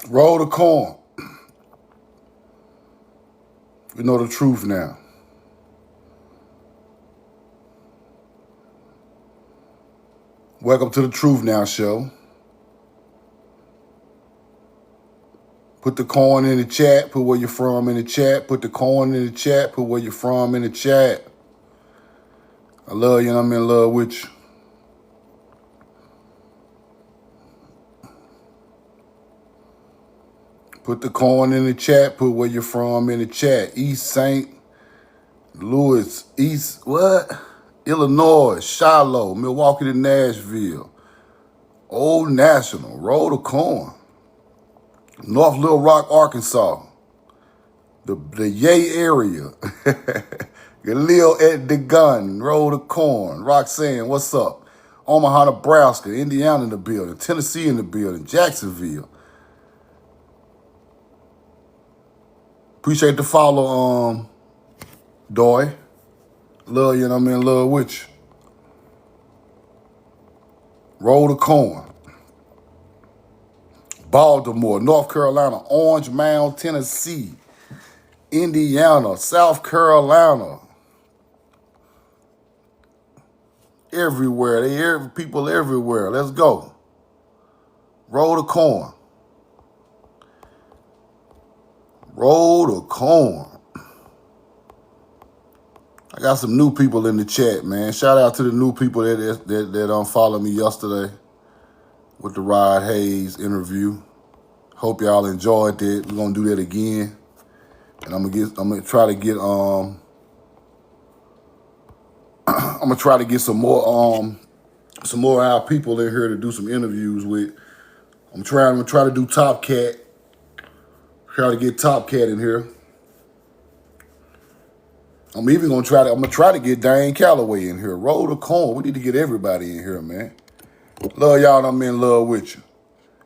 Roll the corn. We know the truth now. Welcome to the Truth Now show. Put the corn in the chat. Put where you're from in the chat. Put the corn in the chat. Put where you're from in the chat. I love you and I'm in love with you. Put the corn in the chat. Put where you're from in the chat. East St. Louis. East what? Illinois. Shiloh. Milwaukee to Nashville. Old National. Roll the corn. North Little Rock, Arkansas. The Yay area. Galil at the gun. Roll the corn. Roxanne, what's up? Omaha, Nebraska. Indiana in the building. Tennessee in the building. Jacksonville. Appreciate the follow, Doy. Love you and I'm in love with you. Roll the corn. Baltimore, North Carolina, Orange Mound, Tennessee, Indiana, South Carolina. Everywhere. People everywhere. Let's go. Roll the corn. Roll the corn. I got some new people in the chat, man. Shout out to the new people that followed me yesterday with the Rod Hayes interview. Hope y'all enjoyed that. We're gonna do that again. And I'm gonna try to get I'm gonna try to get some more of our people in here to do some interviews with. I'm gonna try to do Top Cat. Try to get Top Cat in here. I'm gonna try to get Diane Calloway in here. Roll the corn. We need to get everybody in here, man. Love y'all and I'm in love with you.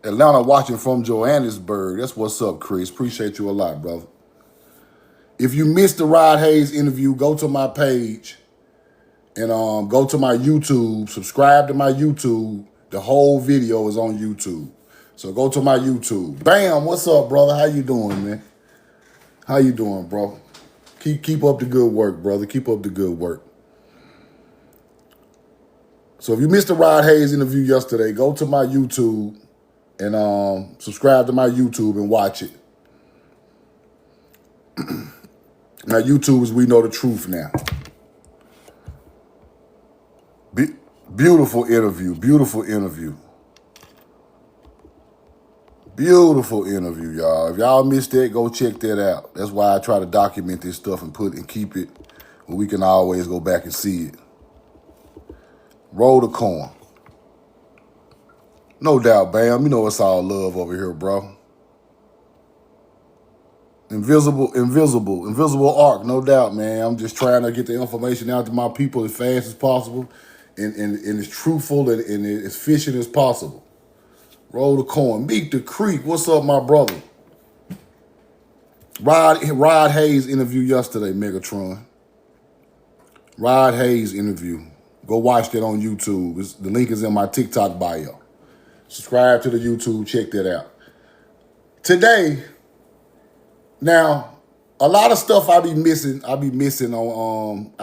Atlanta watching from Johannesburg. That's what's up, Chris. Appreciate you a lot, brother. If you missed the Rod Hayes interview, go to my page and go to my YouTube. Subscribe to my YouTube. The whole video is on YouTube. So go to my YouTube. Bam, what's up, brother? How you doing, man? How you doing, bro? Keep up the good work, brother. Keep up the good work. So if you missed the Rod Hayes interview yesterday, go to my YouTube and subscribe to my YouTube and watch it. Now, YouTube is We Know the Truth Now. Beautiful interview. Beautiful interview. Beautiful interview, y'all. If y'all missed that, go check that out. That's why I try to document this stuff and keep it where we can always go back and see it. Roll the corn. No doubt, Bam. You know it's all love over here, bro. Invisible arc, no doubt, man. I'm just trying to get the information out to my people as fast as possible and as truthful and as efficient as possible. Roll the corn. Meet the Creek. What's up, my brother? Rod Hayes interview yesterday, Megatron. Rod Hayes interview. Go watch that on YouTube. The link is in my TikTok bio. Subscribe to the YouTube. Check that out. Today, now, a lot of stuff I be missing on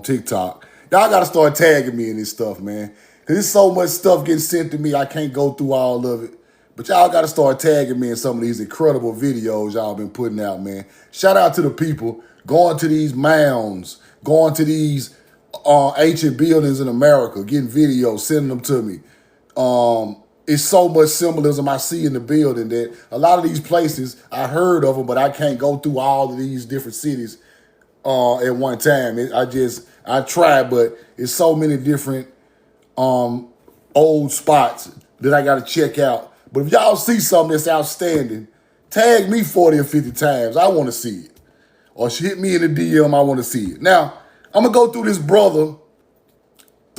TikTok. Y'all gotta start tagging me in this stuff, man. Cause there's so much stuff getting sent to me, I can't go through all of it. But y'all gotta start tagging me in some of these incredible videos y'all been putting out, man. Shout out to the people going to these mounds, going to these ancient buildings in America, getting videos, sending them to me. It's so much symbolism I see in the building that a lot of these places, I heard of them, but I can't go through all of these different cities at one time. I try, but it's so many different old spots that I got to check out. But if y'all see something that's outstanding, tag me 40 or 50 times. I want to see it. Or hit me in the DM, I want to see it. Now, I'm going to go through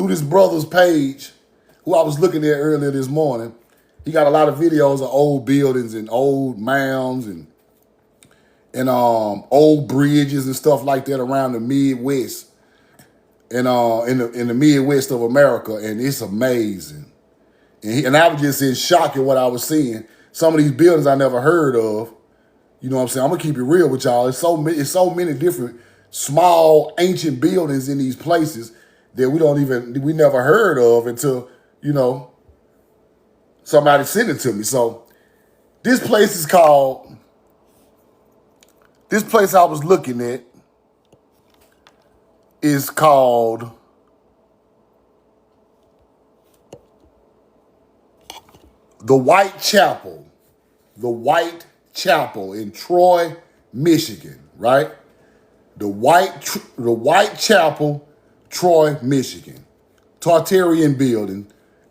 this brother's page, who I was looking at earlier this morning. He got a lot of videos of old buildings and old mounds and old bridges and stuff like that around the Midwest and in the Midwest of America, and it's amazing. And I was just in shock at what I was seeing. some of these buildings I never heard of. You know what I'm saying? I'm gonna keep it real with y'all. It's so many different small ancient buildings in these places that we never heard of until, you know, somebody sent it to me. So this place I was looking at is called the White Chapel. The White Chapel in Troy, Michigan, right? The White Chapel, Troy, Michigan. Tartarian building,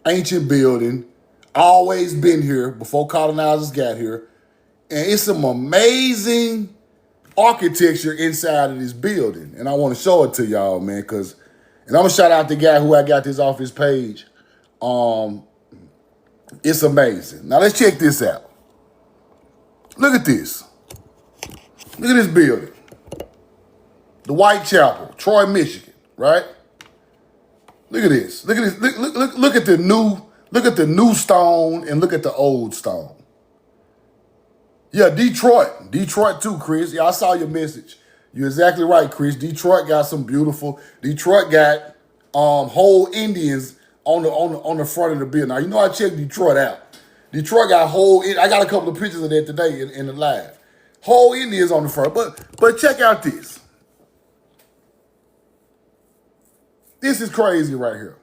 ancient building, always been here before colonizers got here. And it's some amazing architecture inside of this building. And I want to show it to y'all, man, and I'm going to shout out the guy who I got this off his page. It's amazing. Now let's check this out. Look at this. Look at this building. The White Chapel, Troy, Michigan, right? Look at this. Look at this. Look at the new stone and look at the old stone. Yeah, Detroit. Detroit too, Chris. Yeah, I saw your message. You're exactly right, Chris. Detroit got some beautiful. Detroit got whole Indians on the front of the building. Now you know I checked Detroit out. Detroit got I got a couple of pictures of that today in the live. Whole Indians on the front. But check out this. This is crazy right here.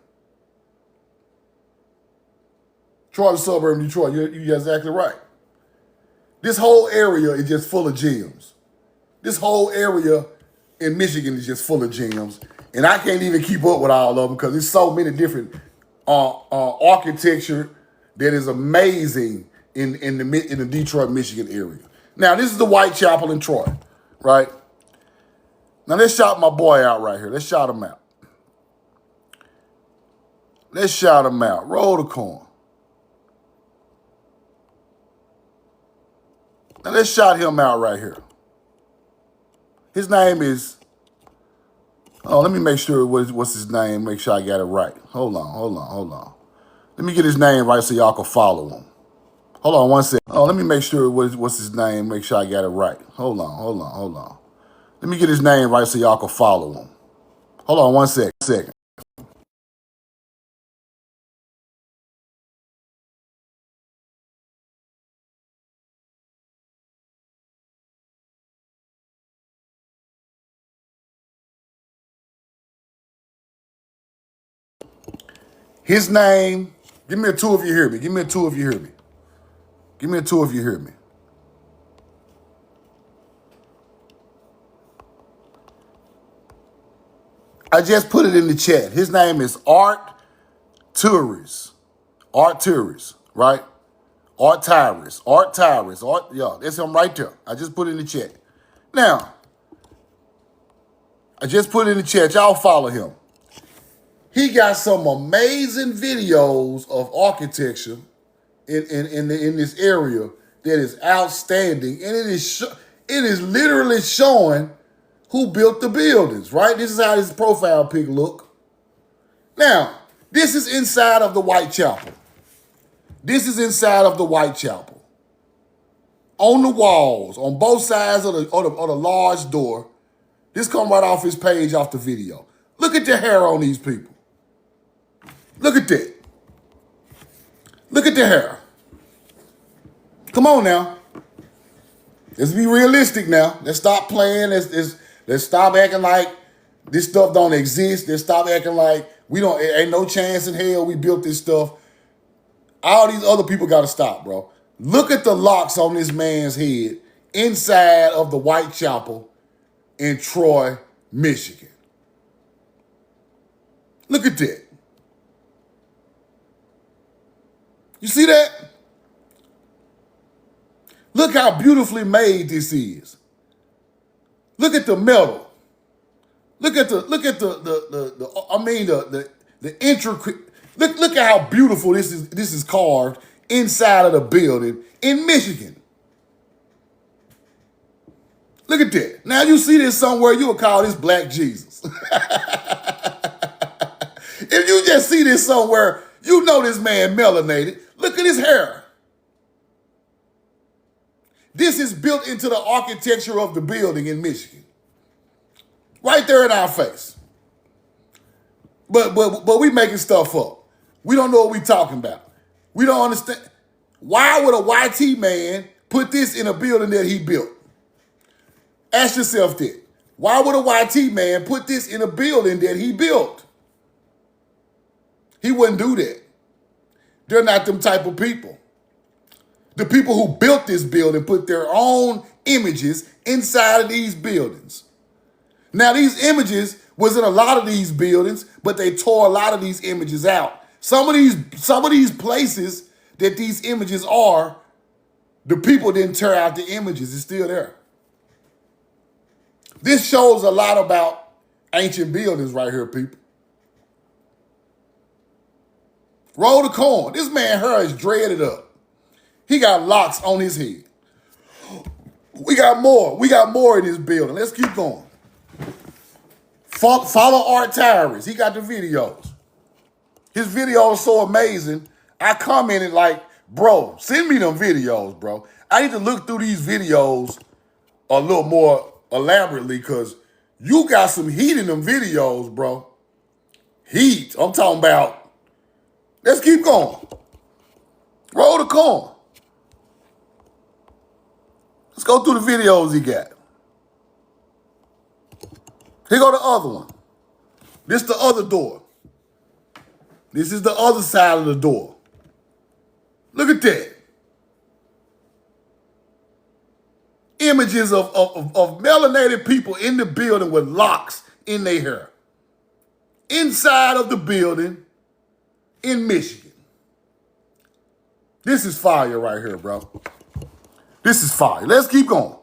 Troy, the suburb of Detroit. You're exactly right. This whole area is just full of gems. This whole area in Michigan is just full of gems. And I can't even keep up with all of them because there's so many different architecture that is amazing in the Detroit, Michigan area. Now, this is the White Chapel in Troy, right? Now, let's shout my boy out right here. Let's shout him out. Let's shout him out. Roll the corn. Now, let's shout him out right here. His name is... Oh, let me make sure what's his name. Make sure I got it right. Hold on. Let me get his name right so y'all can follow him. Hold on one second. Oh, let me make sure what's his name. Make sure I got it right. Hold on. Let me get his name right so y'all can follow him. Hold on one second. His name, give me a two if you hear me. Give me a two if you hear me. I just put it in the chat. His name is Art Tyrus, right? Art Tyrus. Yeah, that's him right there. I just put it in the chat. Now, I just put it in the chat. Y'all follow him. He got some amazing videos of architecture in this area that is outstanding, and it is literally showing who built the buildings. Right? This is how his profile pic look. Now, this is inside of the White Chapel. On the walls, on both sides of the large door. This come right off his page, off the video. Look at the hair on these people. Look at that. Look at the hair. Come on now. Let's be realistic now. Let's stop playing. Let's stop acting like this stuff don't exist. Let's stop acting like ain't no chance in hell we built this stuff. All these other people got to stop, bro. Look at the locks on this man's head inside of the White Chapel in Troy, Michigan. Look at that. You see that? Look how beautifully made this is. Look at the metal. Look at the intricate. Look at how beautiful this is carved inside of the building in Michigan. Look at that. Now you see this somewhere, you will call this Black Jesus. If you just see this somewhere, you know this man melanated. Look at his hair. This is built into the architecture of the building in Michigan. Right there in our face. But we making stuff up. We don't know what we talking about. We don't understand. Why would a YT man put this in a building that he built? Ask yourself that. Why would a YT man put this in a building that he built? He wouldn't do that. They're not them type of people. The people who built this building put their own images inside of these buildings. Now, these images was in a lot of these buildings, but they tore a lot of these images out. Some of these places that these images are, the people didn't tear out the images. It's still there. This shows a lot about ancient buildings right here, people. Roll the corn. This man hair is dreaded up. He got locks on his head. We got more. We got more in this building. Let's keep going. Follow Art Tyrus. He got the videos. His video is so amazing. I commented like, bro, send me them videos, bro. I need to look through these videos a little more elaborately because you got some heat in them videos, bro. Heat. I'm talking about. Let's keep going. Roll the corn. Let's go through the videos he got. Here go the other one. This the other door. This is the other side of the door. Look at that. Images of melanated people in the building with locks in their hair. Inside of the building in Michigan. This is fire right here, bro. This is fire. Let's keep going.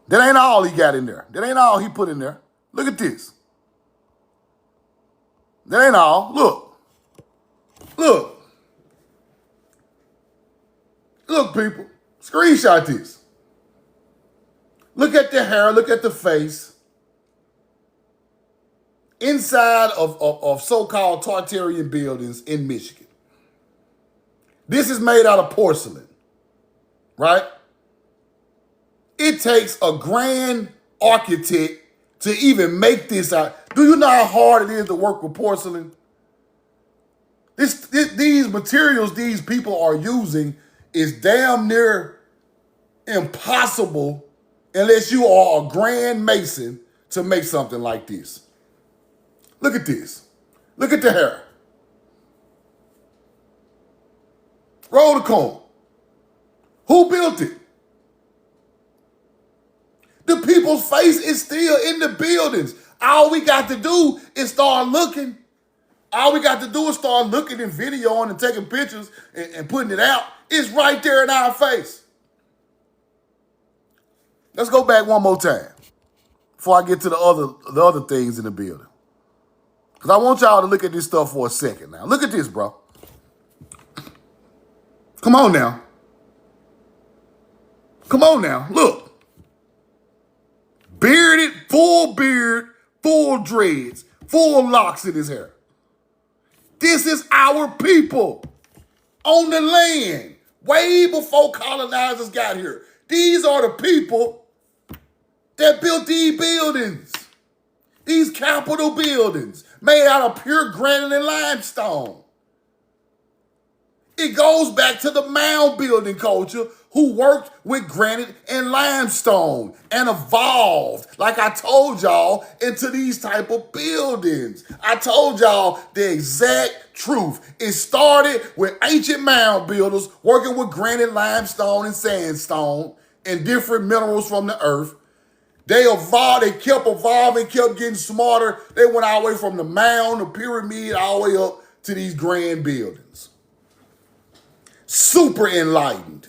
That ain't all he got in there. That ain't all he put in there. Look at this. That ain't all. Look. Look. Look, people. Screenshot this. Look at the hair. Look at the face. Inside of so-called Tartarian buildings in Michigan. This is made out of porcelain. Right? It takes a grand architect to even make this out. Do you know how hard it is to work with porcelain? These materials these people are using is damn near impossible unless you are a grand mason to make something like this. Look at this. Look at the hair. Roll the corn. Who built it? The people's face is still in the buildings. All we got to do is start looking. All we got to do is start looking and videoing and taking pictures and putting it out. It's right there in our face. Let's go back one more time before I get to the other things in the building. Because I want y'all to look at this stuff for a second now. Look at this, bro. Come on now. Come on now. Look. Bearded, full beard, full dreads, full locks in his hair. This is our people on the land way before colonizers got here. These are the people that built these buildings, these Capitol buildings made out of pure granite and limestone. It goes back to the mound building culture who worked with granite and limestone and evolved, like I told y'all, into these type of buildings. I told y'all the exact truth. It started with ancient mound builders working with granite, limestone, and sandstone and different minerals from the earth. They evolved, they kept evolving, kept getting smarter. They went all the way from the mound, the pyramid, all the way up to these grand buildings. Super enlightened.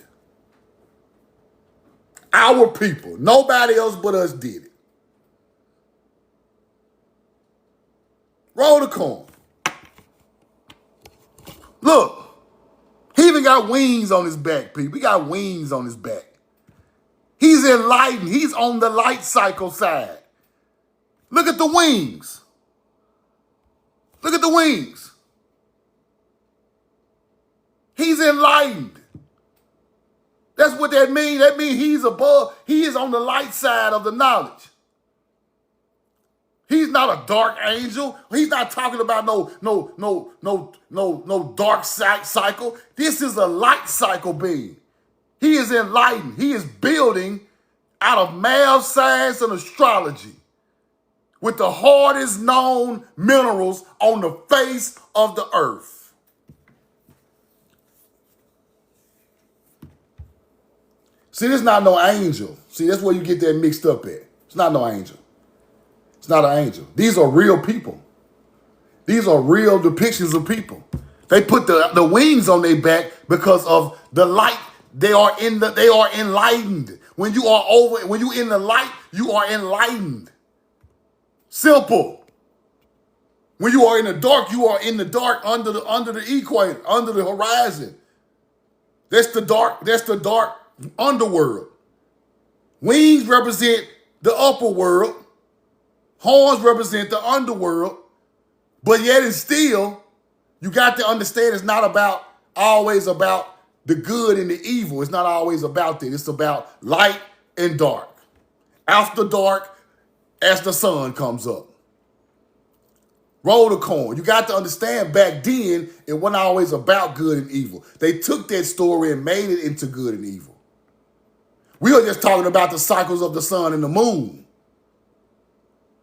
Our people. Nobody else but us did it. Roll the corn. Look. He even got wings on his back, people. He got wings on his back. He's enlightened. He's on the light cycle side. Look at the wings. Look at the wings. He's enlightened. That's That's what that means. That means he's above, he is on the light side of the knowledge. He's not a dark angel. He's not talking about no dark cycle. This is a light cycle being. He is enlightened. He is building out of math, science, and astrology with the hardest known minerals on the face of the earth. See, this is not no angel. See, that's where you get that mixed up at. It's not no angel. It's not an angel. These are real people. These are real depictions of people. They put the wings on their back because of the light. They are enlightened. When you in the light, you are enlightened. Simple. When you are in the dark, you are in the dark under the equator, under the horizon. That's the dark underworld. Wings represent the upper world. Horns represent the underworld. But yet and still, you got to understand it's not always about the good and the evil. It's not always about that. It's about light and dark. After dark, as the sun comes up. Roll the coin. You got to understand back then, it wasn't always about good and evil. They took that story and made it into good and evil. We are just talking about the cycles of the sun and the moon.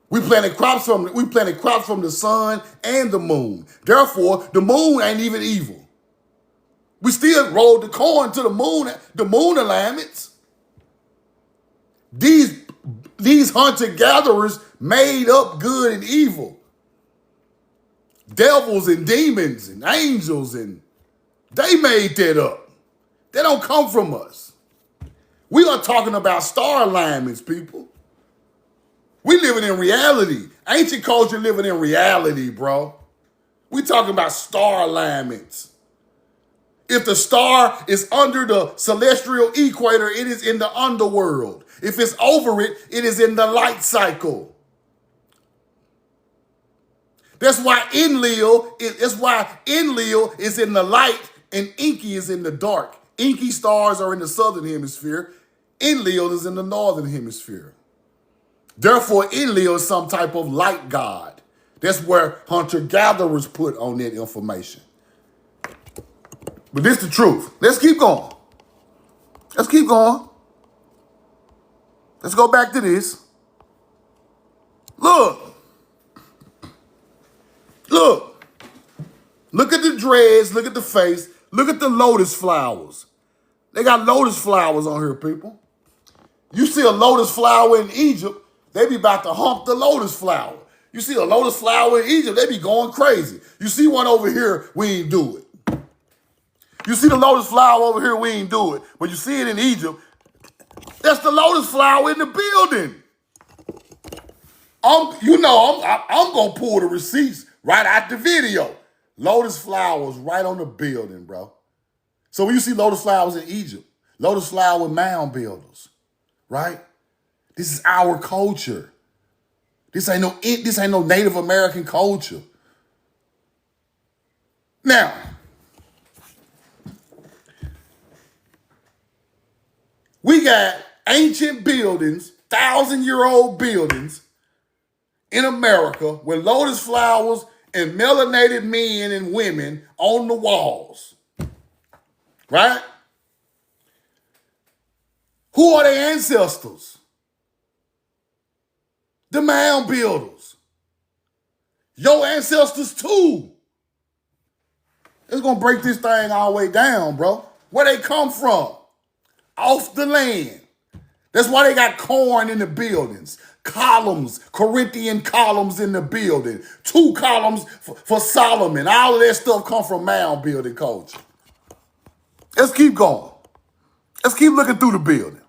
We planted crops from the sun and the moon. Therefore, the moon ain't even evil. We still rolled the coin to the moon alignments. These hunter-gatherers made up good and evil. Devils and demons and angels, and they made that up. They don't come from us. We are talking about star alignments, people. We living in reality. Ancient culture living in reality, bro. We talking about star alignments. If the star is under the celestial equator, it is in the underworld. If it's over it, it is in the light cycle. That's why Enlil is in the light and Inky is in the dark. Inky stars are in the southern hemisphere. Enlil is in the northern hemisphere. Therefore, Enlil is some type of light god. That's where hunter-gatherers put on that information. But this is the truth. Let's keep going. Let's keep going. Let's go back to this. Look. Look at the dreads. Look at the face. Look at the lotus flowers. They got lotus flowers on here, people. You see a lotus flower in Egypt, they be about to hump the lotus flower. You see a lotus flower in Egypt, they be going crazy. You see one over here, we ain't do it. You see the lotus flower over here, we ain't do it. But you see it in Egypt, that's the lotus flower in the building. I'm going to pull the receipts right out the video. Lotus flowers right on the building, bro. So when you see lotus flowers in Egypt, lotus flower mound builders, right? This is our culture. This ain't no Native American culture. Now, we got ancient buildings, 1,000-year-old buildings in America with lotus flowers and melanated men and women on the walls. Right? Who are their ancestors? The mound builders. Your ancestors too. It's going to break this thing all the way down, bro. Where they come from? Off the land. That's why they got corn in the buildings. Columns, Corinthian columns in the building. 2 columns for Solomon. All of that stuff come from mound building culture. Let's keep going. Let's keep looking through the building.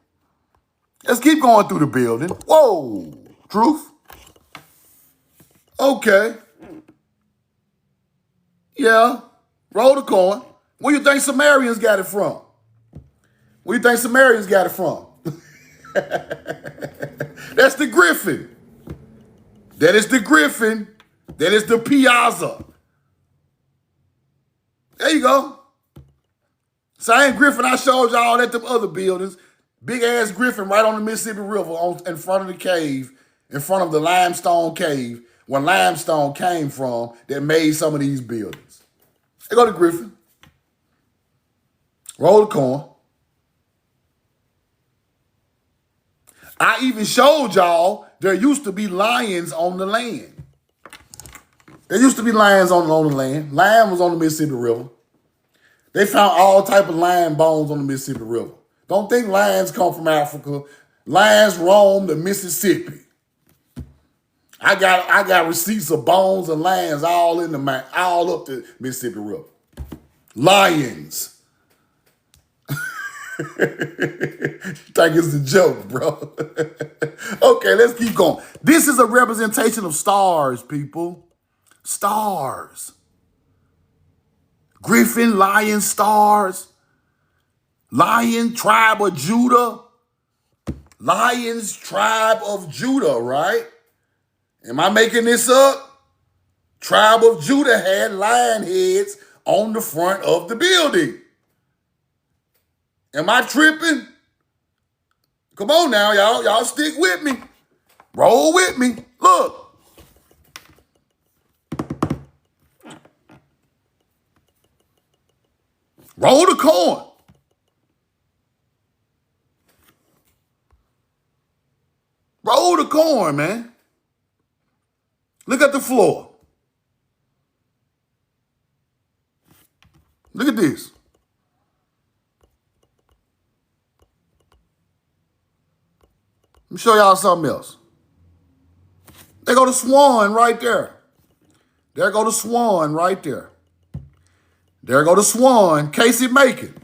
Let's keep going through the building. Whoa, truth? Okay. Yeah, roll the coin. Where you think Sumerians got it from? Where you think Sumerians got it from? That's the griffin. That is the griffin. That is the piazza. There you go. Same griffin I showed y'all at them other buildings. Big ass griffin right on the Mississippi River in front of the cave, in front of the limestone cave, where limestone came from that made some of these buildings. They go to Griffin. Roll the coin. I even showed y'all there used to be lions on the land. There used to be lions on the land. Lion was on the Mississippi River. They found all type of lion bones on the Mississippi River. Don't think lions come from Africa. Lions roam the Mississippi. I got receipts of bones and lions all in the all up the Mississippi River. Lions. Think it's a joke, bro. Okay, let's keep going. This is a representation of stars, people. Stars. Griffin, lion, stars. Lion, tribe of Judah. Lion's tribe of Judah, right? Am I making this up? Tribe of Judah had lion heads on the front of the building. Am I tripping? Come on now, y'all. Y'all stick with me. Roll with me. Look. Roll the coin. Roll the coin, man. Look at the floor. Look at this. Let me show y'all something else. There go the swan right there. There go the swan right there. There go the swan. Casey Macon.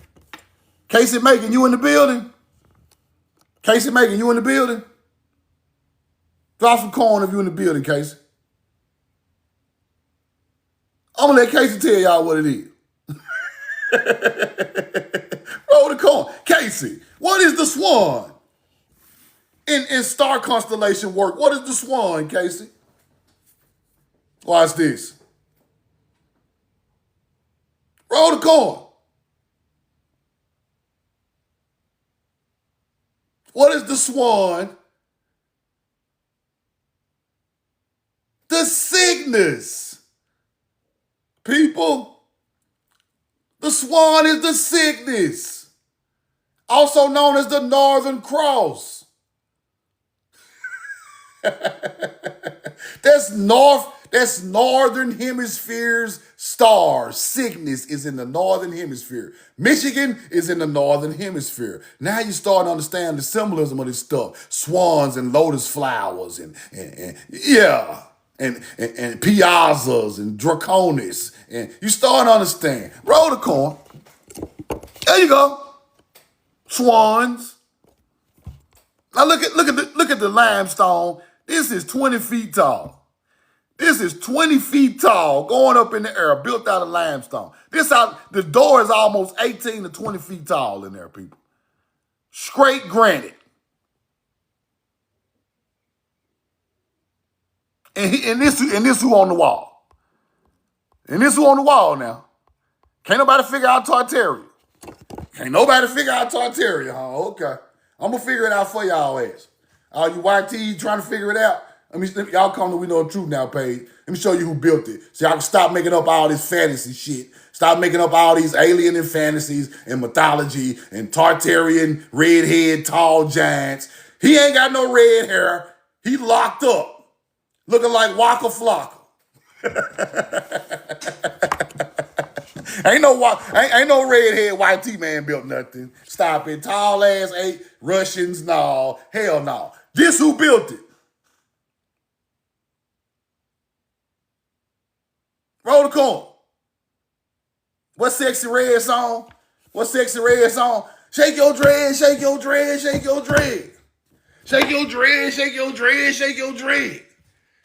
Casey Macon, you in the building? Casey Macon, you in the building? Drop some coin if you in the building, Casey. I'm gonna let Casey tell y'all what it is. Roll the coin. Casey, what is the swan? In star constellation work, what is the swan, Casey? Watch this. Roll the coin. What is the swan? The Cygnus. People, the swan is the Cygnus, also known as the Northern Cross. That's northern hemisphere's stars. Cygnus is in the northern hemisphere. Michigan is in the northern hemisphere. Now you start to understand the symbolism of this stuff. Swans and lotus flowers and piazzas and draconis. And you start to understand. Roll the coin. There you go. Swans. Now look at the limestone. This is 20 feet tall. This is 20 feet tall, going up in the air, built out of limestone. The door is almost 18 to 20 feet tall in there, people. Straight granite. And this who on the wall. And this who on the wall now. Can't nobody figure out Tartarian. Can't nobody figure out Tartarian, huh? Okay. I'm going to figure it out for y'all ass. All you YT trying to figure it out, y'all come to We Know the Truth Now page. Let me show you who built it. So y'all can stop making up all this fantasy shit. Stop making up all these alien and fantasies and mythology and Tartarian redhead tall giants. He ain't got no red hair. He locked up. Looking like Waka Flocka. Ain't no redhead YT man built nothing. Stop it. Tall ass ain't Russians, no. Hell no. This who built it. Roll the coin. What sexy red song? What sexy red song? Shake your dread, shake your dread, shake your dread. Shake your dread, shake your dread, shake your dread.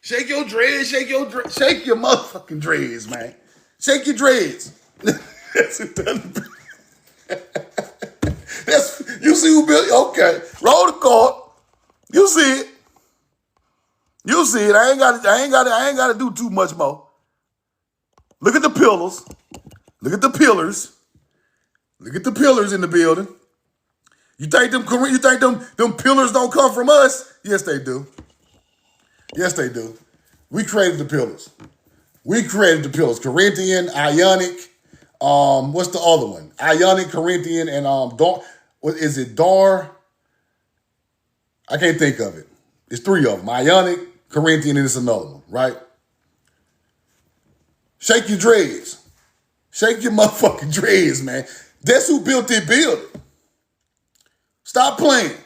Shake your dread, shake your dread. Shake your motherfucking dreads, man. Shake your dreads. That's you see who built it? Okay. Roll the card. You see it. You see it. I ain't got to do too much more. Look at the pillars. Look at the pillars. Look at the pillars in the building. You think them pillars don't come from us? Yes, they do. Yes, they do. We created the pillars. We created the pillars. Corinthian, Ionic. What's the other one? Ionic, Corinthian, and what is it? Dar? I can't think of it. It's three of them. Ionic, Corinthian, and it's another one, right? Shake your dreads. Shake your motherfucking dreads, man. That's who built this building. Stop playing.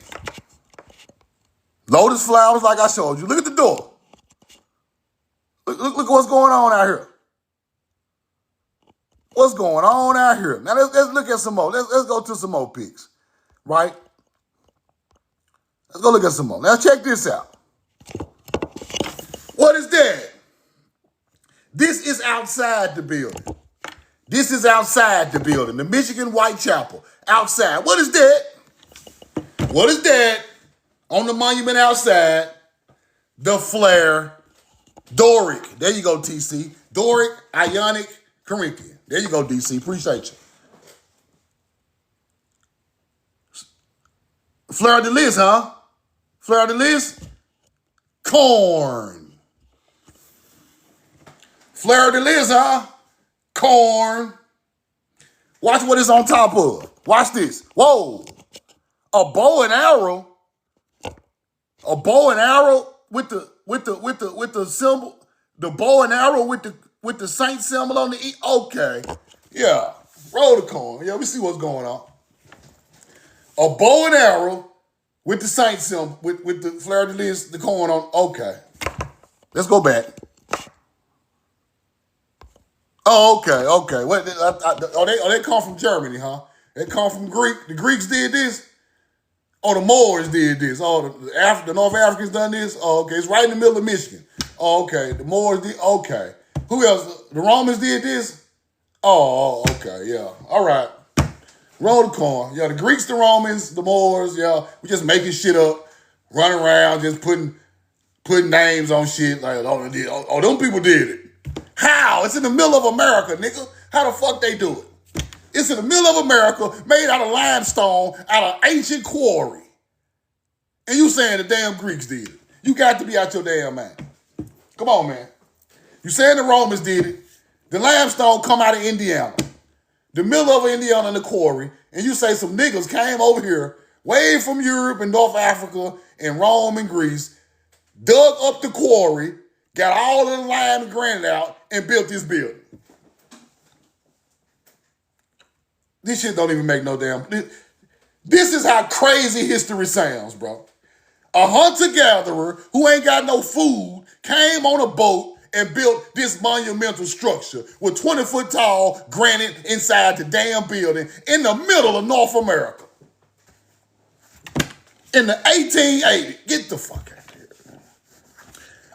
Lotus flowers like I showed you. Look at the door. Look what's going on out here. What's going on out here? Now let's look at some more. Let's go to some more pics, right? Let's go look at some more. Now check this out. What is that? This is outside the building. This is outside the building. The Michigan Whitechapel. Outside. What is that? What is that? On the monument outside. The flare. Doric. There you go, TC. Doric, Ionic, Corinthian. There you go, DC. Appreciate you. Fleur de lis, huh? Fleur de lis? Corn. Fleur de lis, huh? Corn. Watch what it's on top of. Watch this. Whoa. A bow and arrow. A bow and arrow with the symbol. The bow and arrow with the saint symbol on the E. Okay. Yeah. Roll the corn. Yeah, we see what's going on. A bow and arrow with the saint symbol, with the fleur de lis, the corn on. Okay. Let's go back. Oh, okay. What? They come from Germany, huh? They come from Greek. The Greeks did this. Oh, the Moors did this. Oh, the North Africans done this. Oh, okay. It's right in the middle of Michigan. Oh, okay. The Moors did. Okay. Who else? The Romans did this. Oh, okay. Yeah. All right. Roll the corn. Yeah, the Greeks, the Romans, the Moors. Yeah, we just making shit up, running around, just putting names on shit like, oh, them people did it. How? It's in the middle of America, nigga. How the fuck they do it? It's in the middle of America, made out of limestone, out of ancient quarry. And you saying the damn Greeks did it. You got to be out your damn mind. Come on, man. You saying the Romans did it. The limestone come out of Indiana. The middle of Indiana in the quarry. And you say some niggas came over here, way from Europe and North Africa and Rome and Greece, dug up the quarry, got all of the lime and granite out, and built this building. This shit don't even make no damn... This is how crazy history sounds, bro. A hunter-gatherer who ain't got no food came on a boat and built this monumental structure with 20-foot tall granite inside the damn building in the middle of North America. In the 1880s. Get the fuck out of here.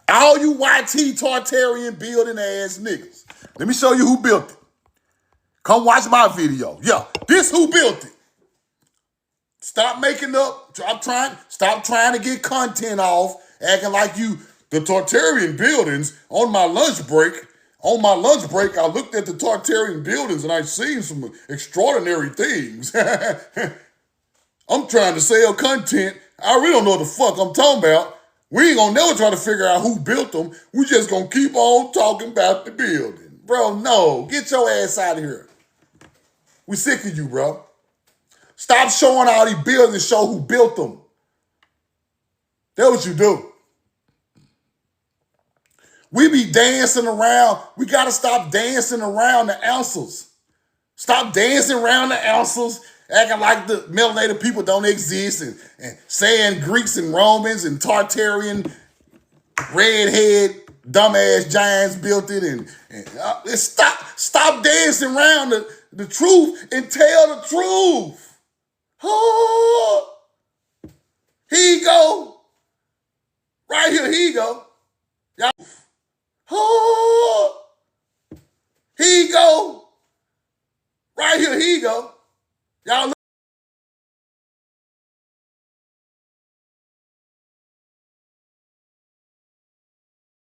All you YT Tartarian building ass niggas. Let me show you who built it. Come watch my video. Yeah, this who built it. Stop making up. Stop trying to get content off, acting like you, the Tartarian buildings on my lunch break. On my lunch break, I looked at the Tartarian buildings and I seen some extraordinary things. I'm trying to sell content. I really don't know what the fuck I'm talking about. We ain't gonna never try to figure out who built them. We just gonna keep on talking about the building. Bro, no. Get your ass out of here. We sick of you, bro. Stop showing all these buildings and show who built them. That's what you do. We be dancing around. We got to stop dancing around the answers. Stop dancing around the answers, acting like the melanated people don't exist and saying Greeks and Romans and Tartarian redhead dumbass giants built it. And stop dancing around the truth and tell the truth. Oh, here you go. Right here, here you go. Y'all. Oh, here you go. Right here, here you go. Y'all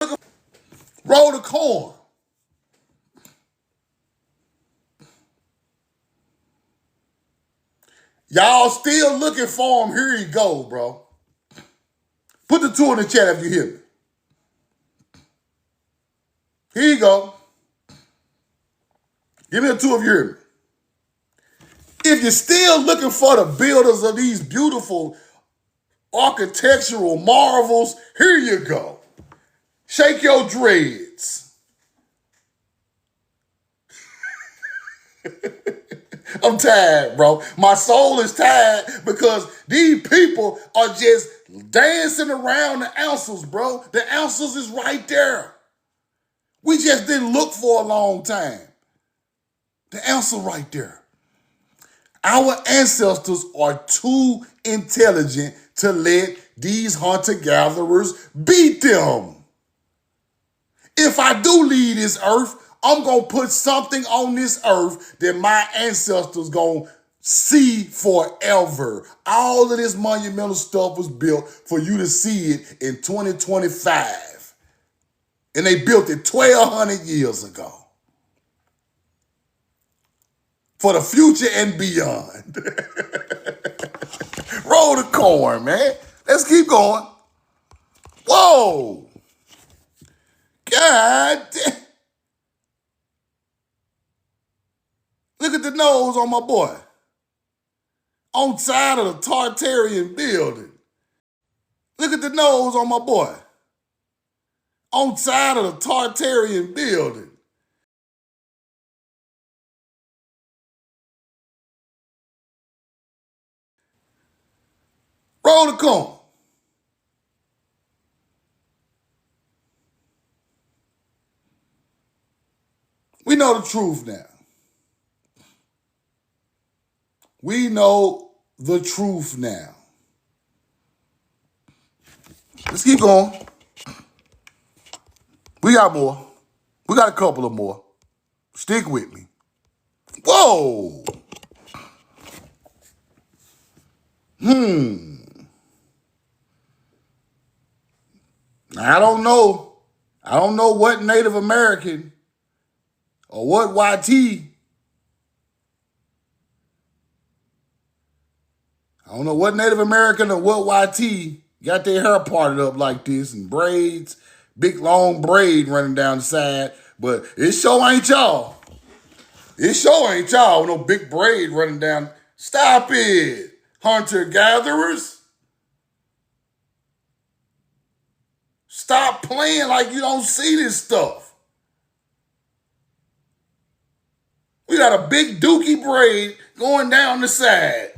look. Roll the corn. Y'all still looking for him? Here you go, bro. Put the 2 in the chat if you hear me. Here you go. Give me a 2 if you hear me. If you're still looking for the builders of these beautiful architectural marvels, here you go. Shake your dreads. I'm tired, bro. My soul is tired because these people are just dancing around the answers, bro. The answers is right there. We just didn't look for a long time. The answer right there. Our ancestors are too intelligent to let these hunter-gatherers beat them. If I do leave this earth, I'm going to put something on this earth that my ancestors going to see forever. All of this monumental stuff was built for you to see it in 2025. And they built it 1,200 years ago. For the future and beyond. Roll the corn, man. Let's keep going. Whoa. God damn. Look at the nose on my boy. On side of the Tartarian building. Look at the nose on my boy. On side of the Tartarian building. Roll the corn. We know the truth now. We know the truth now. Let's keep going. We got more. We got a couple of more. Stick with me. Whoa. I don't know. I don't know what Native American or what YT. I don't know what Native American or what YT got their hair parted up like this and braids, big long braid running down the side, but it sure ain't y'all. It sure ain't y'all with no big braid running down. Stop it, hunter-gatherers. Stop playing like you don't see this stuff. We got a big dookie braid going down the side.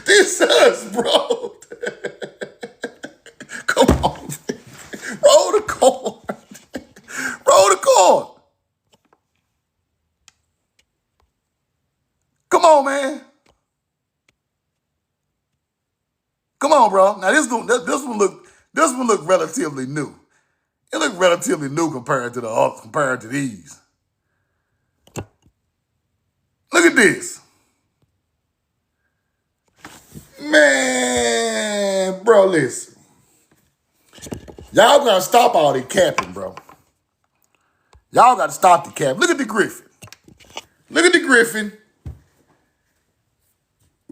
This us, bro. Come on. Roll the corn. Roll the corn. Come on, man. Come on, bro. Now this one look relatively new. It look relatively new compared to these. Look at this. Man, bro, listen. Y'all gotta stop all the capping, bro. Y'all gotta stop the cap. Look at the Griffin. Look at the Griffin.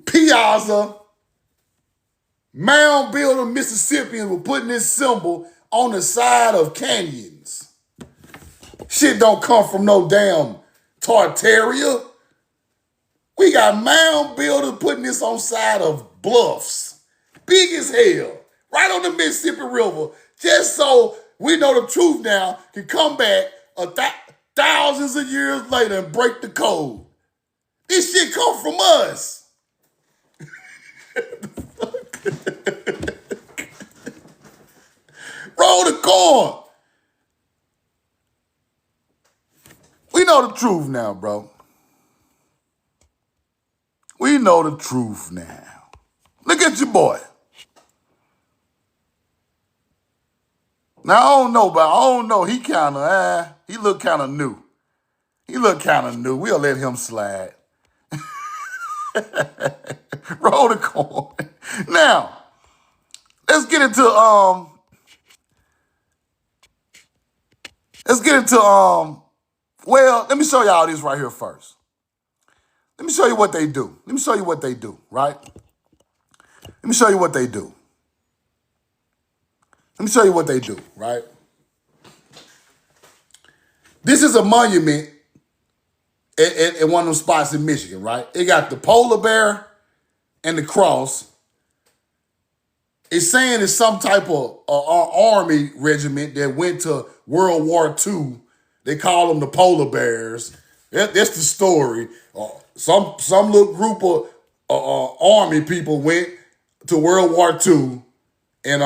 Piazza. Mound builder Mississippians were putting this symbol on the side of canyons. Shit don't come from no damn Tartaria. We got mound builders putting this on side of bluffs. Big as hell. Right on the Mississippi River. Just so we know the truth now can come back thousands of years later and break the code. This shit come from us. Roll the corn. We know the truth now, bro. We know the truth now. Look at your boy. Now, I don't know, but I don't know. He he look kind of new. He look kind of new. We'll let him slide. Roll the corn. Now, let's get into, well, let me show y'all this right here first. Let me show you what they do. Let me show you what they do, right? Let me show you what they do. Let me show you what they do, right? This is a monument at one of those spots in Michigan, right? It got the polar bear and the cross. It's saying it's some type of army regiment that went to World War II. They call them the polar bears. That's the story. Some little group of army people went to World War II, and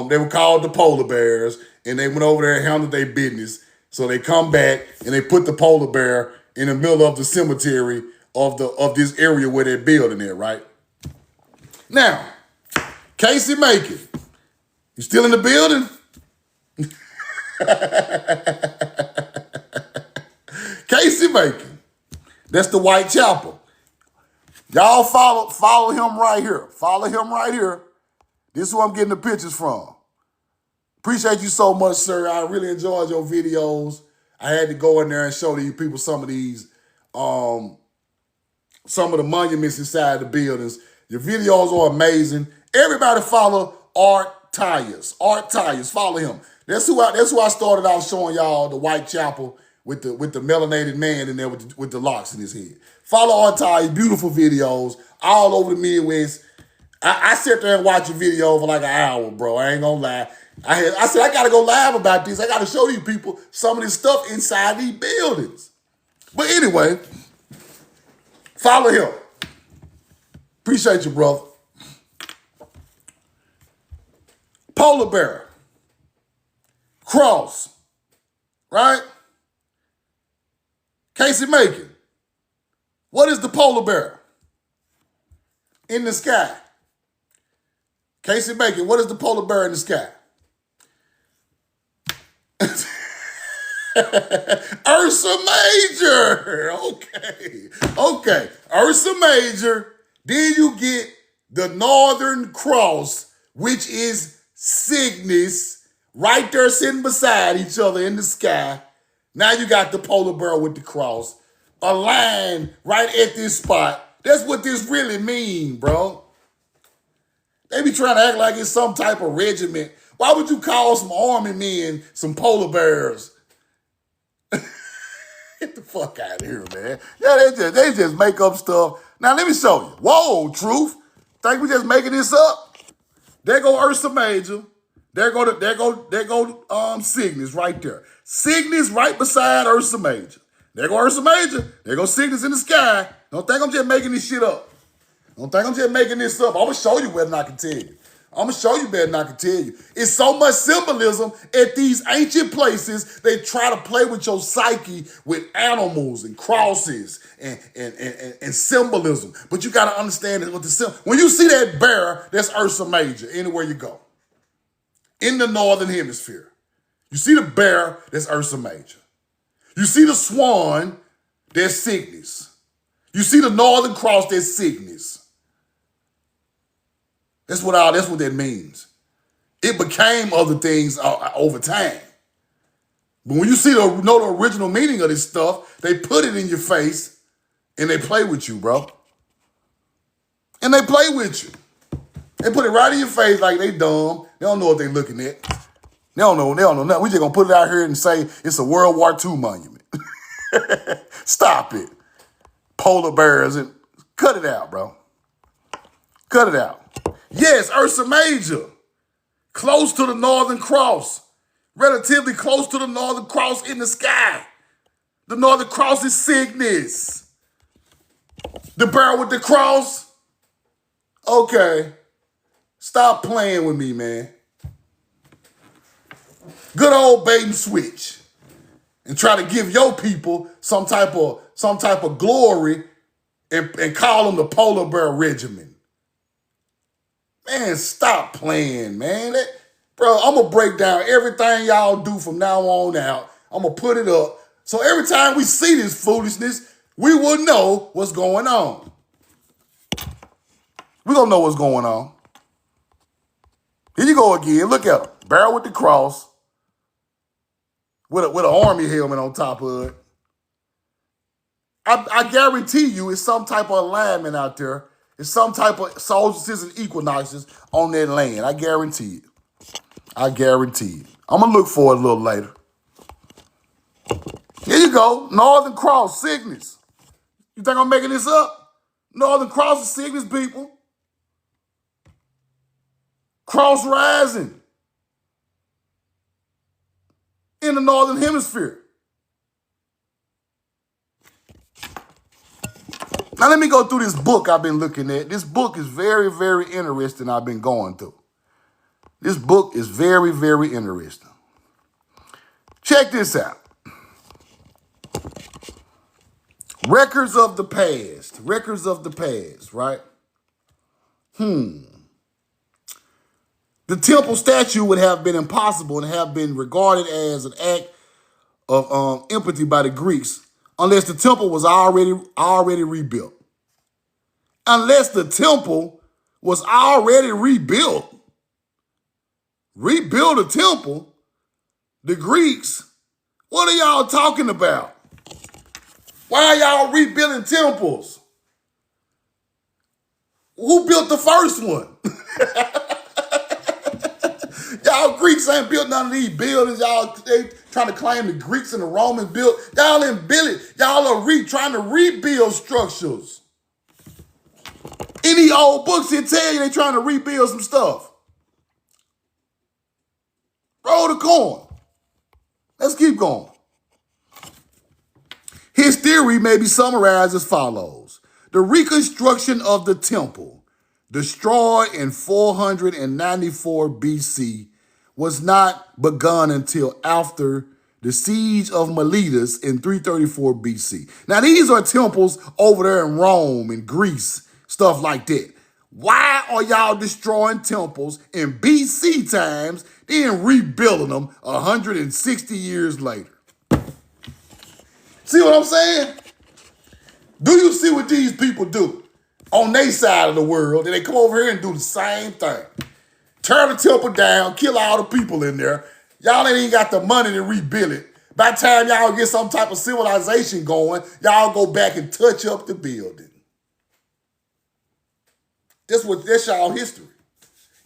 they were called the polar bears, and they went over there and handled their business. So they come back and they put the polar bear in the middle of the cemetery of this area where they're building it, right? Now, Casey Macon, you still in the building? Casey Macon, that's the Whitechapel. Y'all follow him right here. Follow him right here. This is who I'm getting the pictures from. Appreciate you so much, sir. I really enjoyed your videos. I had to go in there and show these people some of these, some of the monuments inside the buildings. Your videos are amazing. Everybody follow Art Tyers. Art Tyers, follow him. That's who I started out showing y'all the Whitechapel with the melanated man in there with the locks in his head. Follow Art Tyers, beautiful videos all over the Midwest. I sit there and watch a video for like an hour, bro. I ain't gonna lie. I said, I gotta go live about this. I gotta show these people some of this stuff inside these buildings. But anyway, follow him. Appreciate you, brother. Polar bear. Cross. Right? Casey Macon. What is the polar bear? In the sky. Casey Macon, what is the polar bear in the sky? Ursa Major. Okay. Ursa Major. Then you get the Northern Cross, which is Cygnus, right there sitting beside each other in the sky. Now you got the polar bear with the cross, aligned right at this spot. That's what this really means, bro. They be trying to act like it's some type of regiment. Why would you call some army men some polar bears? Get the fuck out of here, man. Yeah, they just make up stuff. Now let me show you. Whoa, truth. Think we just making this up? There go Ursa Major. There go Cygnus right there. Cygnus right beside Ursa Major. There go Ursa Major. There go Cygnus in the sky. Don't think I'm just making this shit up. Don't think I'm just making this up. I'm going to show you better than I can tell you. I'm going to show you better than I can tell you. It's so much symbolism at these ancient places. They try to play with your psyche with animals and crosses and symbolism. But you got to understand what the symbol. When you see that bear, that's Ursa Major anywhere you go. In the northern hemisphere. You see the bear, that's Ursa Major. You see the swan, that's Cygnus. You see the northern cross, that's Cygnus. That's what that means. It became other things over time. But when you know the original meaning of this stuff, they put it in your face and they play with you, bro. And they play with you. They put it right in your face like they dumb. They don't know what they looking at. They don't know nothing. We just gonna put it out here and say it's a World War II monument. Stop it. Polar bears and cut it out, bro. Cut it out. Yes, Ursa Major. Close to the Northern Cross. Relatively close to the Northern Cross in the sky. The Northern Cross is Cygnus. The bear with the cross? Okay. Stop playing with me, man. Good old bait and switch. And try to give your people some type of glory and call them the Polar Bear Regiment. Man, stop playing, man. Bro, I'm going to break down everything y'all do from now on out. I'm going to put it up. So every time we see this foolishness, we will know what's going on. We're going to know what's going on. Here you go again. Look at him. Bear with the cross. With an army helmet on top of it. I guarantee you it's some type of alignment out there. It's some type of solstices and equinoxes on that land. I guarantee it. I guarantee it. I'm going to look for it a little later. Here you go. Northern Cross, Cygnus. You think I'm making this up? Northern Cross is Cygnus, people. Cross rising in the Northern Hemisphere. Now, let me go through this book I've been looking at. This book is very, very interesting. I've been going through. This book is very, very interesting. Check this out. Records of the past. Records of the past, right? The temple statue would have been impossible and have been regarded as an act of empathy by the Greeks unless the temple was already rebuilt. Unless the temple was already rebuilt. Rebuild a temple? The Greeks? What are y'all talking about? Why are y'all rebuilding temples? Who built the first one? Y'all Greeks ain't built none of these buildings. Y'all they trying to claim the Greeks and the Romans built. Y'all ain't build it. Y'all are trying to rebuild structures. Any old books that tell you they trying to rebuild some stuff. Roll the coin. Let's keep going. His theory may be summarized as follows. The reconstruction of the temple, destroyed in 494 BC, was not begun until after the siege of Miletus in 334 BC. Now, these are temples over there in Rome and Greece, stuff like that. Why are y'all destroying temples in BC times, then rebuilding them 160 years later? See what I'm saying? Do you see what these people do on their side of the world? And they come over here and do the same thing. Tear the temple down, kill all the people in there. Y'all ain't even got the money to rebuild it. By the time y'all get some type of civilization going, y'all go back and touch up the building. That's y'all history.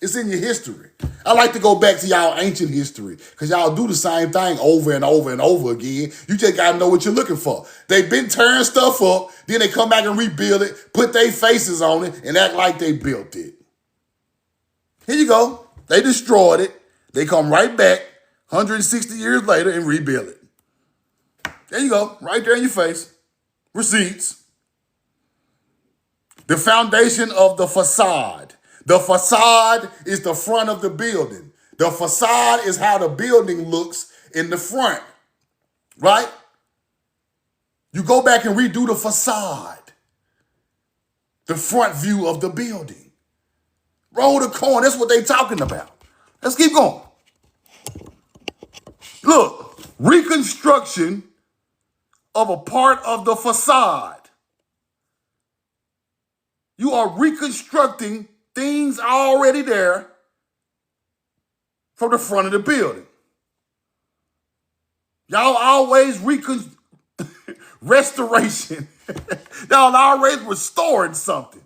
It's in your history. I like to go back to y'all ancient history because y'all do the same thing over and over and over again. You just got to know what you're looking for. They've been tearing stuff up, then they come back and rebuild it, put their faces on it, and act like they built it. Here you go. They destroyed it. They come right back 160 years later and rebuild it. There you go. Right there in your face. Receipts. The foundation of the facade. The facade is the front of the building. The facade is how the building looks in the front, right? You go back and redo the facade, the front view of the building. Roll the coin, that's what they talking about. Let's keep going. Look, reconstruction of a part of the facade. You are reconstructing things already there from the front of the building. Y'all always restoration. Y'all always restoring something.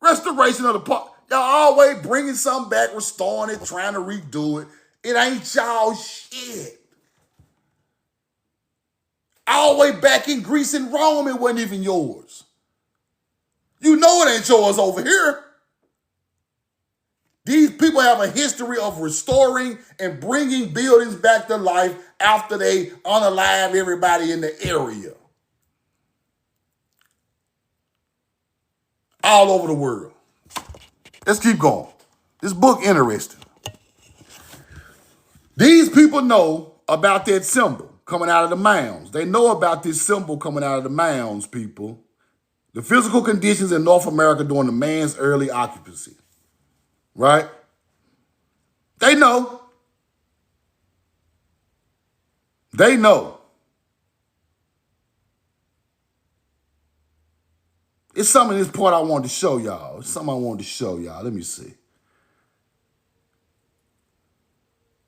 Restoration of the part. Y'all always bringing something back, restoring it, trying to redo it. It ain't y'all shit. All the way back in Greece and Rome, it wasn't even yours. You know it ain't yours over here. These people have a history of restoring and bringing buildings back to life after they unalive everybody in the area. All over the world. Let's keep going. This book interesting. These people know about that symbol coming out of the mounds. They know about this symbol coming out of the mounds, people. The physical conditions in North America during the man's early occupancy. Right? They know. They know. It's some of this point I wanted to show y'all. It's something I wanted to show y'all. Let me see.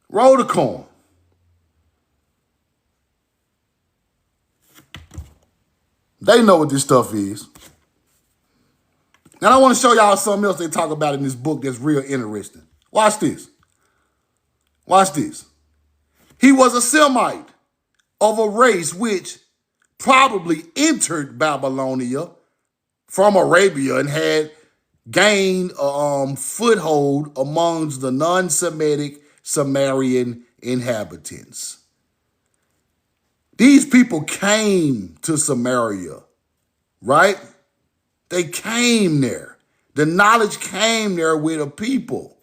Roll the coin. They know what this stuff is. Now I want to show y'all something else they talk about in this book that's real interesting. Watch this. Watch this. He was a Semite of a race which probably entered Babylonia from Arabia and had gained a foothold amongst the non-Semitic Sumerian inhabitants. These people came to Samaria, right? They came there. The knowledge came there with the people.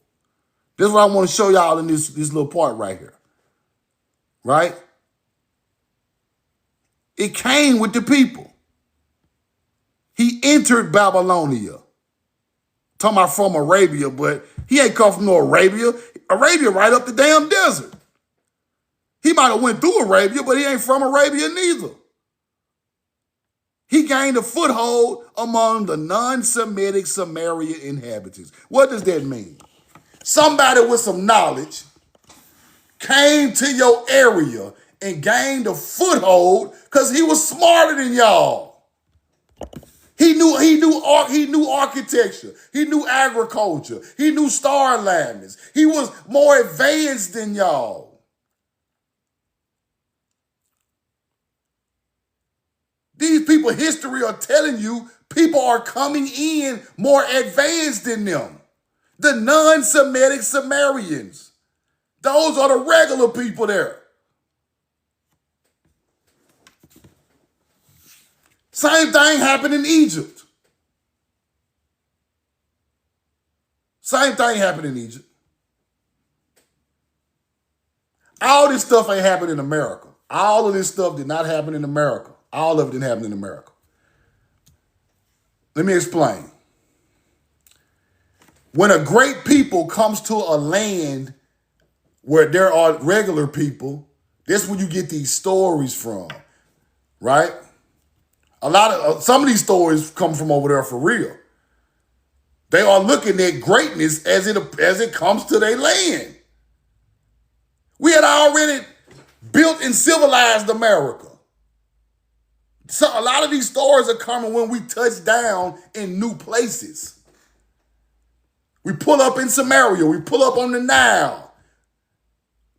This is what I want to show y'all in this little part right here, right? It came with the people. He entered Babylonia. Talking about from Arabia, but he ain't come from no Arabia. Arabia right up the damn desert. He might have went through Arabia, but he ain't from Arabia neither. He gained a foothold among the non-Semitic Samaria inhabitants. What does that mean? Somebody with some knowledge came to your area and gained a foothold because he was smarter than y'all. He knew architecture. He knew agriculture. He knew star alignments. He was more advanced than y'all. These people, history are telling you, people are coming in more advanced than them. The non-Semitic Sumerians. Those are the regular people there. Same thing happened in Egypt. Same thing happened in Egypt. All this stuff ain't happened in America. All of this stuff did not happen in America. All of it didn't happen in America. Let me explain. When a great people comes to a land where there are regular people, that's where you get these stories from, right? Some of these stories come from over there for real. They are looking at greatness as it comes to their land. We had already built and civilized America. So a lot of these stories are coming when we touch down in new places. We pull up in Samaria. We pull up on the Nile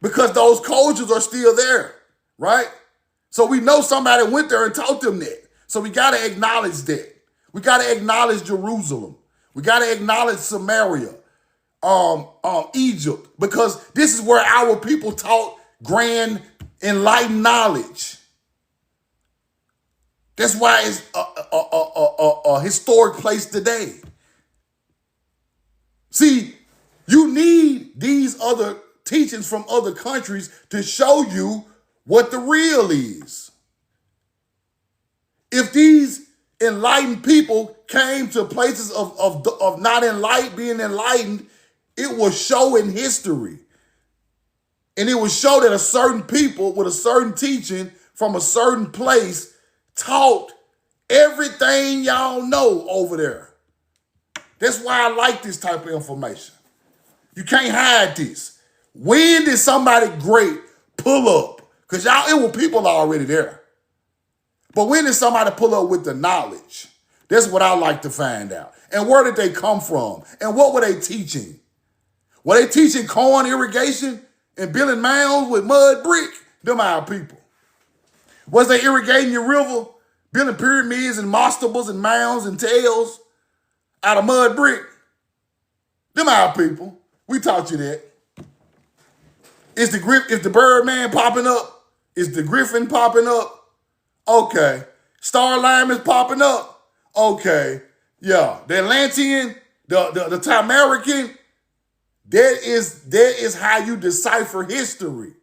because those cultures are still there, right? So we know somebody went there and taught them that. So we got to acknowledge that. We got to acknowledge Jerusalem. We got to acknowledge Samaria, Egypt, because this is where our people taught grand, enlightened knowledge. That's why it's a historic place today. See, you need these other teachings from other countries to show you what the real is. If these enlightened people came to places of not enlightened, being enlightened, it will show in history. And it will show that a certain people with a certain teaching from a certain place taught everything y'all know over there. That's why I like this type of information. You can't hide this. When did somebody great pull up? Because it were people already there. But when did somebody pull up with the knowledge? That's what I like to find out. And where did they come from? And what were they teaching? Were they teaching corn irrigation and building mounds with mud brick? Them our people. Was they irrigating your river, building pyramids and mastabas and mounds and tails out of mud brick? Them our people. We taught you that. Is the Birdman popping up? Is the Griffin popping up? Okay. Star alignments popping up? Okay. Yeah. The Atlantean, the Tamarican, that is how you decipher history.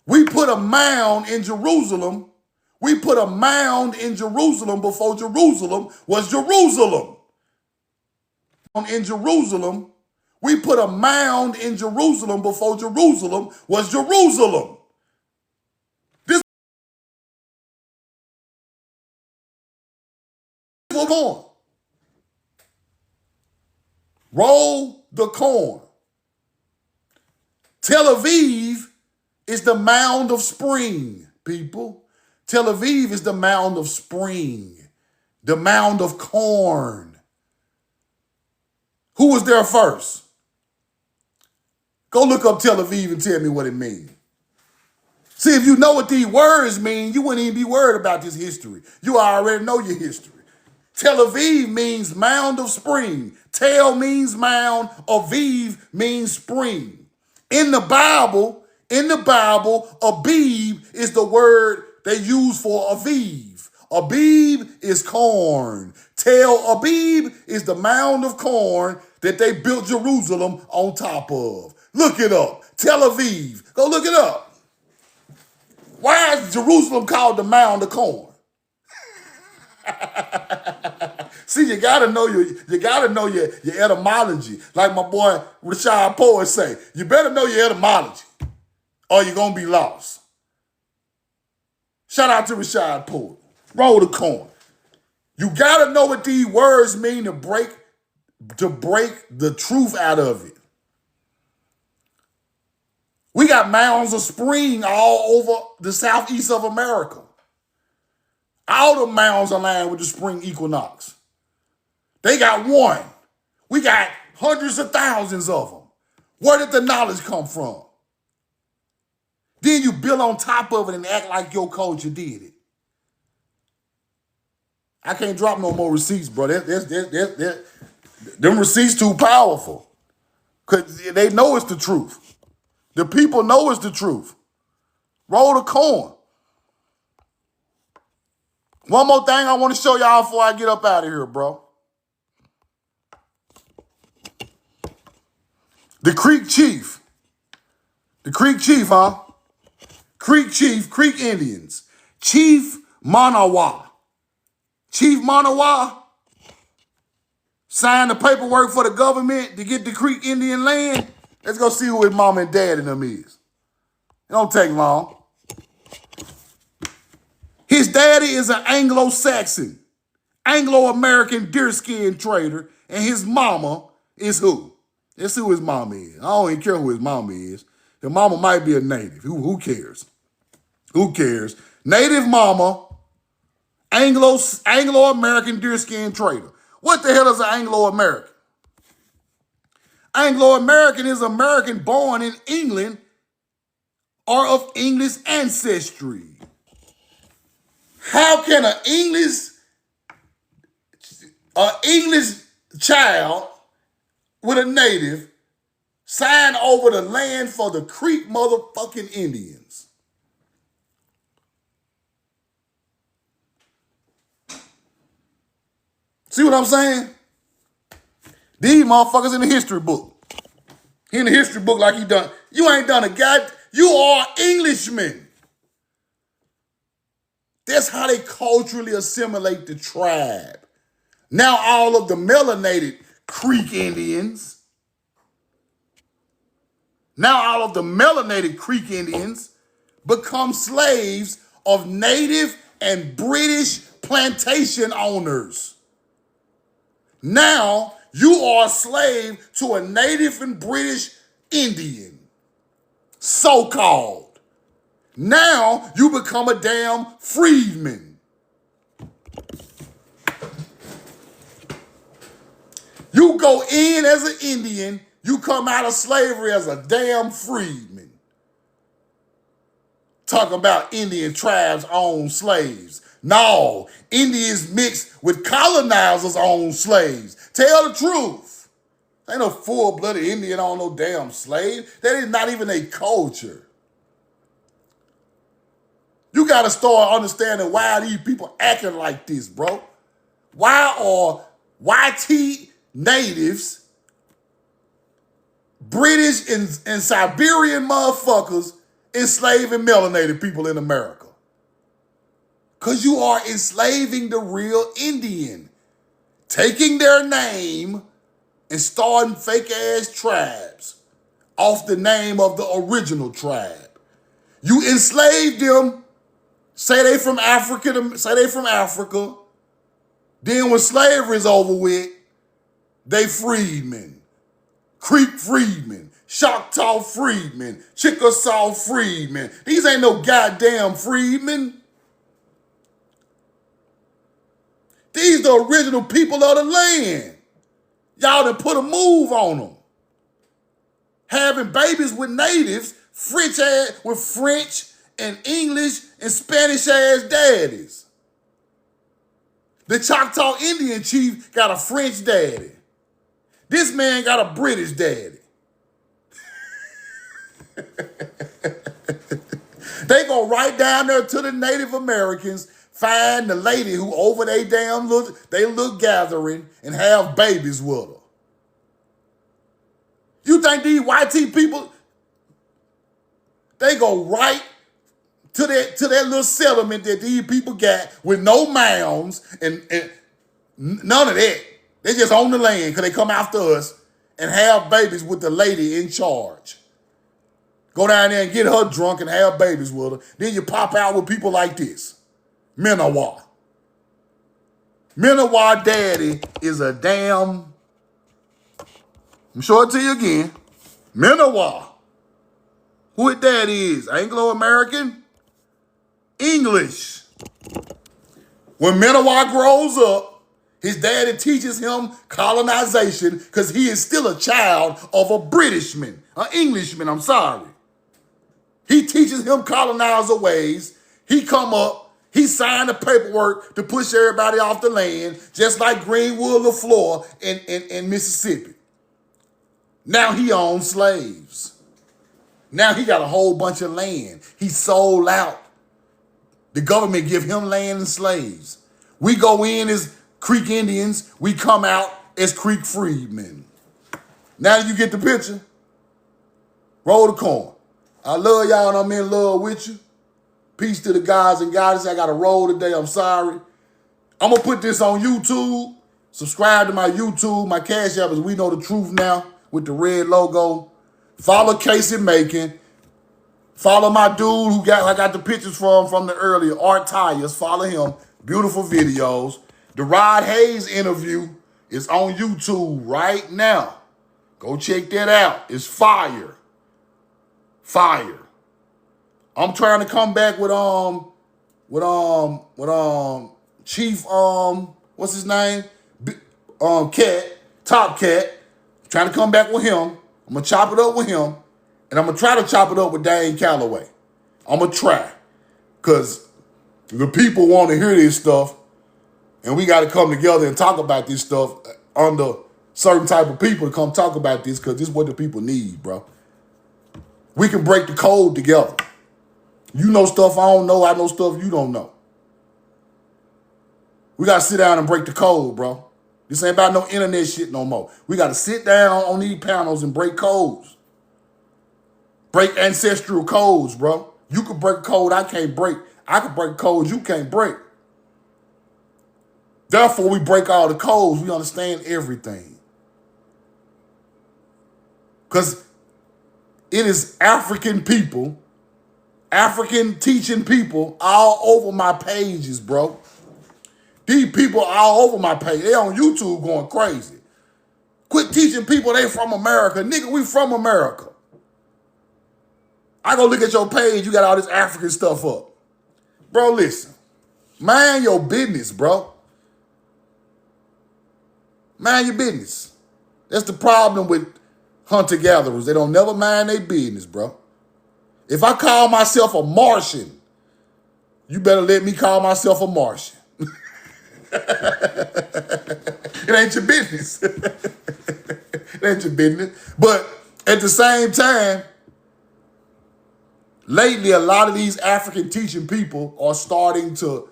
We put a mound in Jerusalem. We put a mound in Jerusalem before Jerusalem was Jerusalem. In Jerusalem, we put a mound in Jerusalem before Jerusalem was Jerusalem. This was corn. Roll the corn. Tel Aviv is the mound of spring, people. Tel Aviv is the mound of spring, the mound of corn. Who was there first? Go look up Tel Aviv and tell me what it means. See, if you know what these words mean, you wouldn't even be worried about this history. You already know your history. Tel Aviv means mound of spring. Tel means mound. Aviv means spring. In the Bible, Abib is the word they use for Aviv. Abib is corn. Tel Abib is the mound of corn that they built Jerusalem on top of. Look it up. Tel Aviv. Go look it up. Why is Jerusalem called the mound of corn? See, you gotta know your etymology. Like my boy Rashad Poet say, you better know your etymology, or you're gonna be lost. Shout out to Rashad Poet. Roll the corn. You gotta know what these words mean to break the truth out of it. We got mounds of spring all over the southeast of America. All the mounds align with the spring equinox. They got one. We got hundreds of thousands of them. Where did the knowledge come from? Then you build on top of it and act like your culture did it. I can't drop no more receipts, bro. Them receipts too powerful. Because they know it's the truth. The people know it's the truth. Roll the corn. One more thing I want to show y'all before I get up out of here, bro. The Creek Chief. The Creek Chief, huh? Creek Chief, Creek Indians. Chief Manawa. Chief Manawa signed the paperwork for the government to get the Creek Indian land. Let's go see who his mom and dad and them is. It don't take long. His daddy is an Anglo-Saxon, Anglo-American deerskin trader, and his mama is who? Let's see who his mama is. I don't even care who his mama is. His mama might be a native. Who cares? Who cares? Native mama, Anglo-American deerskin trader. What the hell is an Anglo-American? Anglo-American is American born in England or of English ancestry. How can an English child with a native sign over the land for the Creek motherfucking Indians? See what I'm saying? These motherfuckers in the history book. He in the history book like he done. You ain't done a god. You are Englishmen. That's how they culturally assimilate the tribe. Now all of the melanated Creek Indians, become slaves of native and British plantation owners. Now you are a slave to a native and British Indian, so-called. Now you become a damn freedman. You go in as an Indian, you come out of slavery as a damn freedman. Talk about Indian tribes own slaves. No, Indians mixed with colonizers own slaves. Tell the truth. Ain't no full-blooded Indian on no damn slave. That is not even a culture. You got to start understanding why these people acting like this, bro. Why are YT natives, British and Siberian motherfuckers enslaving melanated people in America? Because you are enslaving the real Indian, taking their name and starting fake-ass tribes off the name of the original tribe. You enslaved them. Say they from Africa. Then when slavery is over with, they freedmen. Creek freedmen. Choctaw freedmen. Chickasaw freedmen. These ain't no goddamn freedmen. the original people of the land. Y'all done put a move on them. Having babies with natives, with French and English and Spanish ass daddies. The Choctaw Indian chief got a French daddy. This man got a British daddy. They go right down there to the Native Americans, find the lady who over they little gathering and have babies with her. You think these white people, they go right to that little settlement that these people got with no mounds and none of that. They just own the land because they come after us and have babies with the lady in charge. Go down there and get her drunk and have babies with her. Then you pop out with people like this. Minowa. Minowa daddy is a damn, I'm sure it to you again, Minowa. Who his daddy is? Anglo-American? English. When Minowa grows up, his daddy teaches him colonization because he is still a child of a Britishman, an Englishman, I'm sorry. He teaches him colonizer ways. He come up, he signed the paperwork to push everybody off the land, just like Greenwood LaFleur in Mississippi. Now he owns slaves. Now he got a whole bunch of land. He sold out. The government give him land and slaves. We go in as Creek Indians. We come out as Creek freedmen. Now you get the picture? Roll the coin. I love y'all and I'm in love with you. Peace to the gods and goddesses. I got to roll today. I'm sorry. I'm going to put this on YouTube. Subscribe to my YouTube. My Cash App is We Know the Truth Now with the red logo. Follow Casey Macon. Follow my dude who I got the pictures from the earlier, Art Tires. Follow him. Beautiful videos. The Rod Hayes interview is on YouTube right now. Go check that out. It's fire. Fire. I'm trying to come back with Chief what's his name? Cat, Top Cat. Trying to come back with him. I'm gonna chop it up with him. And I'm gonna try to chop it up with Dane Calloway. I'm gonna try. Cause the people want to hear this stuff. And we gotta come together and talk about this stuff under certain type of people to come talk about this, because this is what the people need, bro. We can break the code together. You know stuff I don't know. I know stuff you don't know. We got to sit down and break the code, bro. This ain't about no internet shit no more. We got to sit down on these panels and break codes. Break ancestral codes, bro. You can break a code I can't break. I can break codes you can't break. Therefore, we break all the codes. We understand everything. Because it is African people, African teaching people all over my pages, bro. These people all over my page. They on YouTube going crazy. Quit teaching people they from America. Nigga, we from America. I go look at your page, you got all this African stuff up. Bro, listen. Mind your business, bro. Mind your business. That's the problem with hunter-gatherers. They don't never mind their business, bro. If I call myself a Martian, you better let me call myself a Martian. It ain't your business. It ain't your business. But at the same time, lately, a lot of these African teaching people are starting to,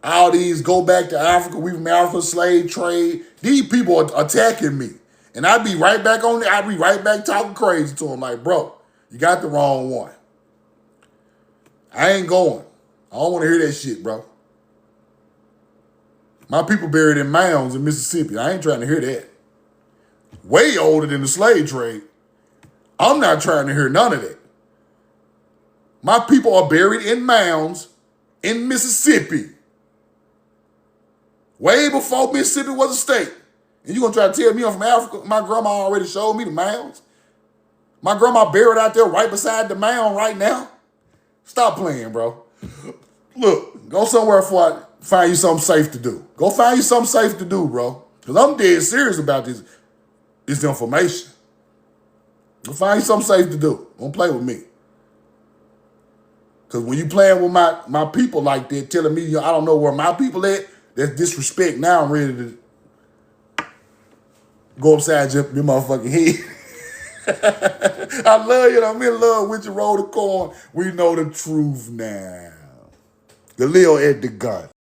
all these go back to Africa, we from Africa, slave trade. These people are attacking me. And I'd be right back on there. I'd be right back talking crazy to them like, bro, you got the wrong one. I ain't going. I don't want to hear that shit, bro. My people buried in mounds in Mississippi. I ain't trying to hear that. Way older than the slave trade. I'm not trying to hear none of that. My people are buried in mounds in Mississippi. Way before Mississippi was a state. And you gonna try to tell me I'm from Africa? My grandma already showed me the mounds. My grandma buried out there right beside the mound right now. Stop playing, bro. Look, go somewhere before I find you something safe to do. Go find you something safe to do, bro. Because I'm dead serious about this information. Go find you something safe to do. Don't play with me. Because when you playing with my people like that, telling me I don't know where my people at, that's disrespect. Now I'm ready to go upside your motherfucking head. I love you. I'm in love with you. Roll the corn. We know the truth now. The Lil at the gun.